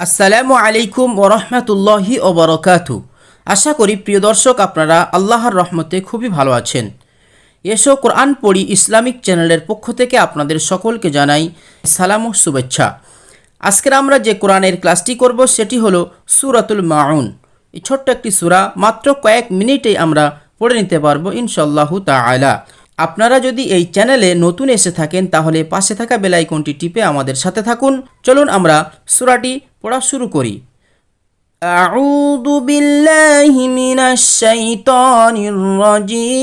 আসসালামু আলাইকুম ওরহমতুল্লাহি ওবরকাতু। আশা করি প্রিয় দর্শক আপনারা আল্লাহর রহমতে খুবই ভালো আছেন। এসো কোরআন পড়ি ইসলামিক চ্যানেলের পক্ষ থেকে আপনাদের সকলকে জানাই সালাম ও শুভেচ্ছা। আজকের আমরা যে কোরআনের ক্লাসটি করব সেটি হলো সূরাতুল মাউন। এই ছোট্ট একটি সূরা, মাত্র কয়েক মিনিটেই আমরা পড়ে নিতে পারবো ইনশাআল্লাহু তাআলা। আপনারা যদি এই চ্যানেলে নতুন এসে থাকেন তাহলে পাশে থাকা বেল আইকনটি টিপে আমাদের সাথে থাকুন। চলুন আমরা সূরাটি পড়া শুরু করি। আউযু বিল্লাহি মিনাশ শাইতানির রাজীম।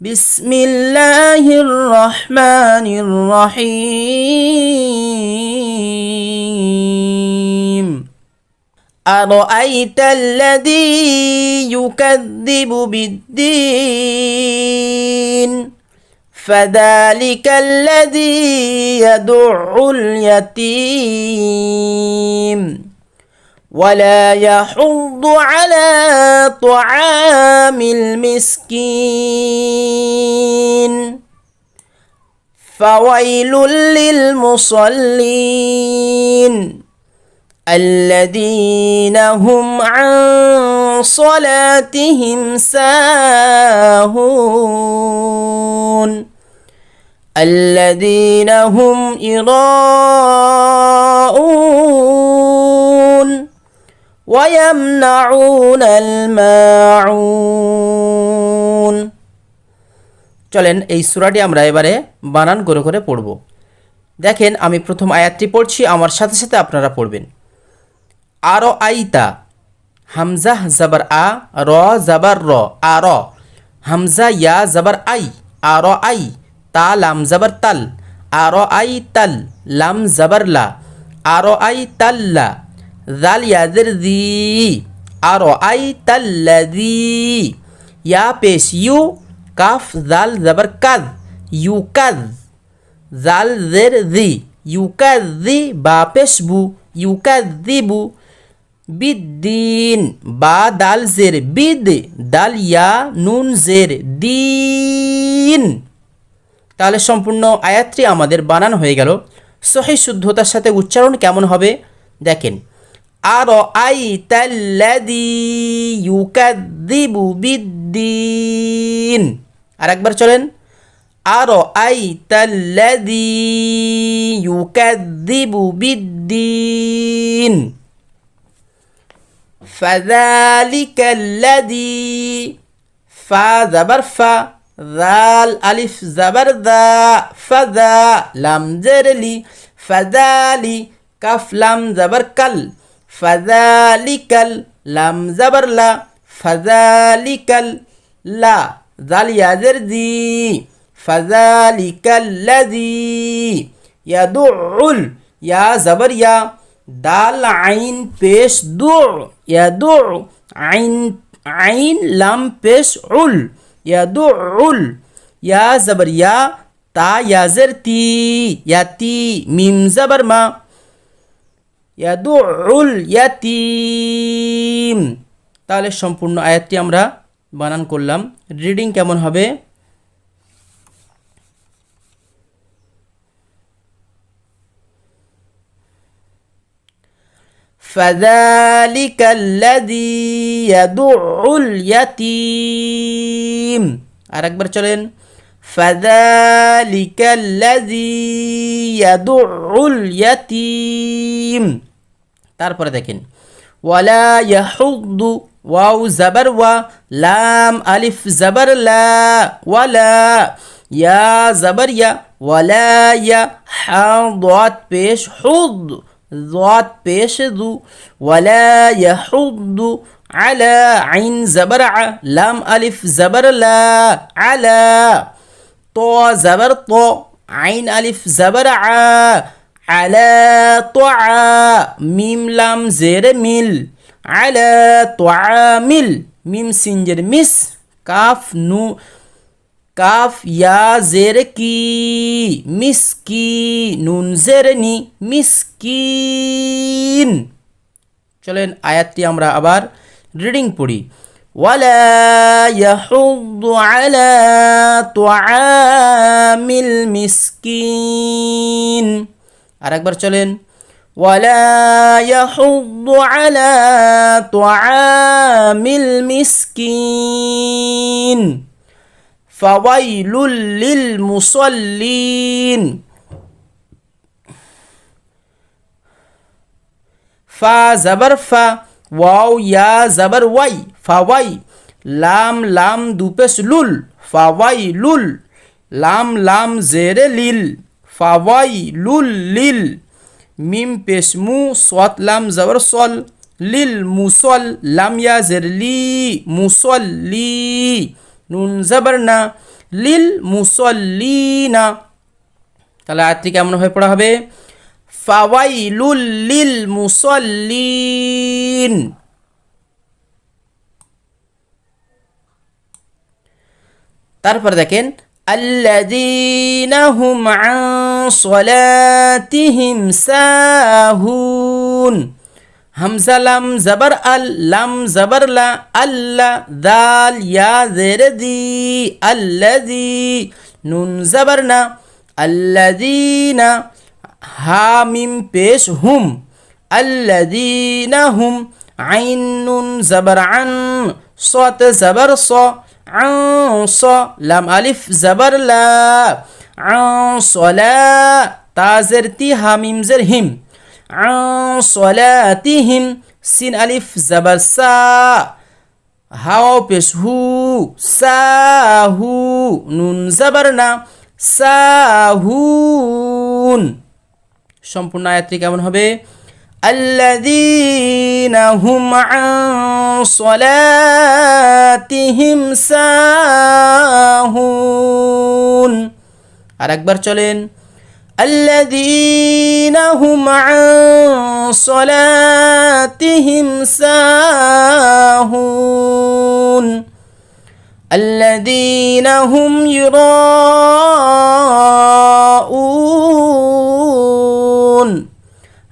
বিসমিল্লাহির রহমানির রহিম। أرأيت الذي يكذب بالدين فذلك الذي يدع اليتيم ولا يحض على طعام المسكين فويل للمصلين الذين هم عن صلاتهم ساهون الذين هم يراءون ويمنعون الماعون। চলেন এই সূরাটি আমরা এবারে বানান করে করে পড়ব। দেখেন, আমি প্রথম আয়াতটি পড়ছি, আমার সাথে সাথে আপনারা পড়বেন। আরো আইতা, হামজা জবর আ, র জবর র, আর। হামজা ইয়া জবর আই, আর আই। তা লাম জবর তাল, আর আই তাল, লাম জবর লা, আর আই তাল্লা। জাল ইয়াজের জি, আর আই তাল্লাযী। ইয়া পেশ ইউ, কাফ জাল জবর কাজ, ইউ কাজ। জাল জের জি, ইউকাযযি, বা পেশ বু, ইউকাযযিবু। বিদ্দিন, বা দাল জের বিদ, দাল ইয়া নুন জের দিন। তাহলে সম্পূর্ণ আয়াতটি আমাদের বানান হয়ে গেল। সহিহ শুদ্ধতার সাথে উচ্চারণ কেমন হবে দেখেন। আরাআইতাল্লাযী ইউকাযযিবু বিদ্দিন। আরেকবার চলেন। আরাআইতাল্লাযী ইউকাযযিবু বিদ্দিন ফাযালিকাল্লাযী। ফা জবর ফা, জাল আলিফ জবর দা, ফাযা লাম জের লি, ফাযালি কাফ লাম জবর কাল, ফাযালিকাল লাম জবর লা, ফাযালিকাল লা জাল ইয়া জের জি, ফাযালিকাল্লাযী। ইয়াদুল, ইয়া জবর ইয়া, দাল আইন পেশ দু, ইয়াদু। আইন আইন লাম পেশ উল, ইয়াদুল। ইয়া জবর ইয়া, তা ইয়াজের তি, ইয়াতি। মিম জবর মা, ইয়াদুল ইয়াতিম। তাহলে সম্পূর্ণ আয়াতটি আমরা বানান করলাম। রিডিং কেমন হবে? فذلك الذي يدع اليتيم। আরেকবার চলেন। فذلك الذي يدع اليتيم। তারপরে দেখেন। ওয়ালা ইয়াহুদ্দু, ওয়াও জবর ওয়া, লাম আলিফ জবর লা, ওয়ালা। ইয়া জবর ইয়া, ওয়ালা ইয়া। হা দাদ পেশ হুদ, ضاد পেশ দু, ওয়ালা ইয়াহুদ্দু আলা। আইন জবর আ, লাম আলিফ জবর লা, আলা। ত জবর ত, আইন আলিফ জবর আ, আলা তোয়া। মিম লাম জের মিল, আলা তোয়ামিল। মিম সিন জের মিস, কাফ নু, কাফ ইয়া জের কি, মিসকি। নুন জের নি, মিসকিন। চলেন আয়াতটি আমরা আবার রিডিং পড়ি। ولا يحض على طعام المسكين আরেকবার চলেন, ওয়ালা ইয়াহুদ্দু আলা তুআমিল মিসকিন ফাওয়াইলুল লিল মুসাল্লিন। ফা জবর ফা, ওয়াও ইয়া জবর ওয়াই, ফাওয়াই। লাম লাম দুপেশ লুল, ফাওয়াইলুল। লাম লাম জেরে লিল, ফাওয়াইলুল লিল। মিম পেশ মু, সৎ লাম জবর সল, লিল মুসল। লাম ইয়া জের লি, মুসল্লি। নুন জবর না, লিল মুসল্লিনা। তাহলে আয়াতটি কেমন হয়ে পড়া হবে? ফাওয়াইলুল লিল মুসল্লিন। তারপর দেখেন, আল্লাযীনা হুম আন সলাতিহিম সাহুন। হামজা লাম জবর আল, লাম জবর লা, আল্লাহ। দাল ইয়া জের দি, আল্লাযী। নুন জবর না, আল্লাযীনা। হা মিম পেশ হুম, আল্লাযীনা হুম। আইন নুন জবর আন, সত জবর স, আন স। লাম আলিফ জবর লা, আন সলা। তা জের তি, হা মিম জের হিম, আন সলাতিহিম। সিন আলিফ জবর সা, হাও পেশ হু, সাহু। নুন জবর না, সাহুন। সম্পূর্ণ আয়াতটি কেমন হবে? আল্লাযীনা হুম আন সলাতিহিম সাহুন। আরেকবার চলেন, আল্লাযীনা হুম আন সলাতিহিম সাহুন। আল্লাযীনা হুম ইউরাউন।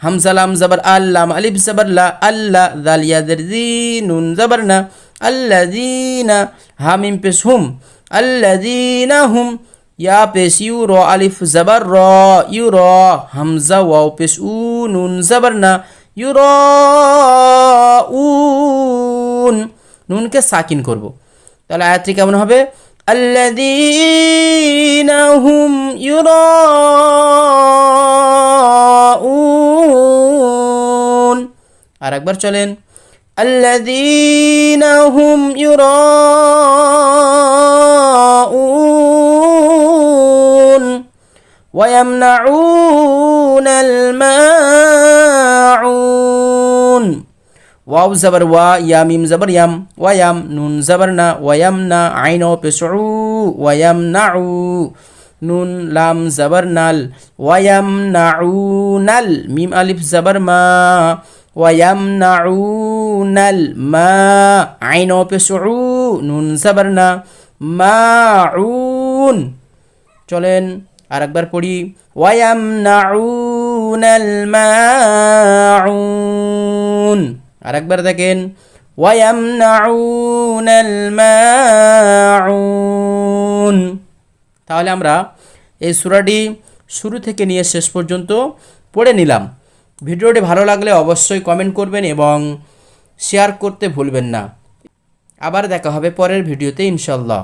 হামজা লাম জবর আল, লাম আলিফ জবর লা, আল্লাহ। দাল ইয়া জের জি, নুন জবর না, আল্লাযীনা। হা মিম পেশ হুম, আল্লাযীনা হুম। ইয়া পেশ ইউ, র আলিফ জবর র, ইউ র। হামজা ওয়াও পেশ উ, নুন জবর না, ইউরাউন। নুনকে সাকিন করব। তাহলে আয়াতটি কেমন হবে? আল্লাযীনা হুম ইউরাউন। আরেকবার চলেন, আল্লাযীনা হুম ইউরাউন ওয়া ইয়ামনাউনাল মাউন। ওয়াও জবর ওয়া, ইয়া মিম জবর ইয়াম, ওয়ায়াম। নুন জবর না, ওয়ায়াম না। আইন ও পেশ উ, ওয়ায়াম নাউ। নুন লাম জবর নাল, ওয়ায়াম নাউনাল। মিম আলিফ জবর মা, ওয়ায়াম নাউনাল মা। আইন ও পেশ উ, নুন জবর না, মাউন। চলেন আরেকবার পড়ি, ওয়ায়াম নাউনাল মাউন। আরেকবার দেখেন, ওয়ায়ামনাউনাল মাউন। তাহলে আমরা এই সূরাটি শুরু থেকে নিয়ে শেষ পর্যন্ত পড়ে নিলাম। ভিডিওটি ভালো লাগলে অবশ্যই কমেন্ট করবেন এবং শেয়ার করতে ভুলবেন না। আবার দেখা হবে পরের ভিডিওতে ইনশাআল্লাহ।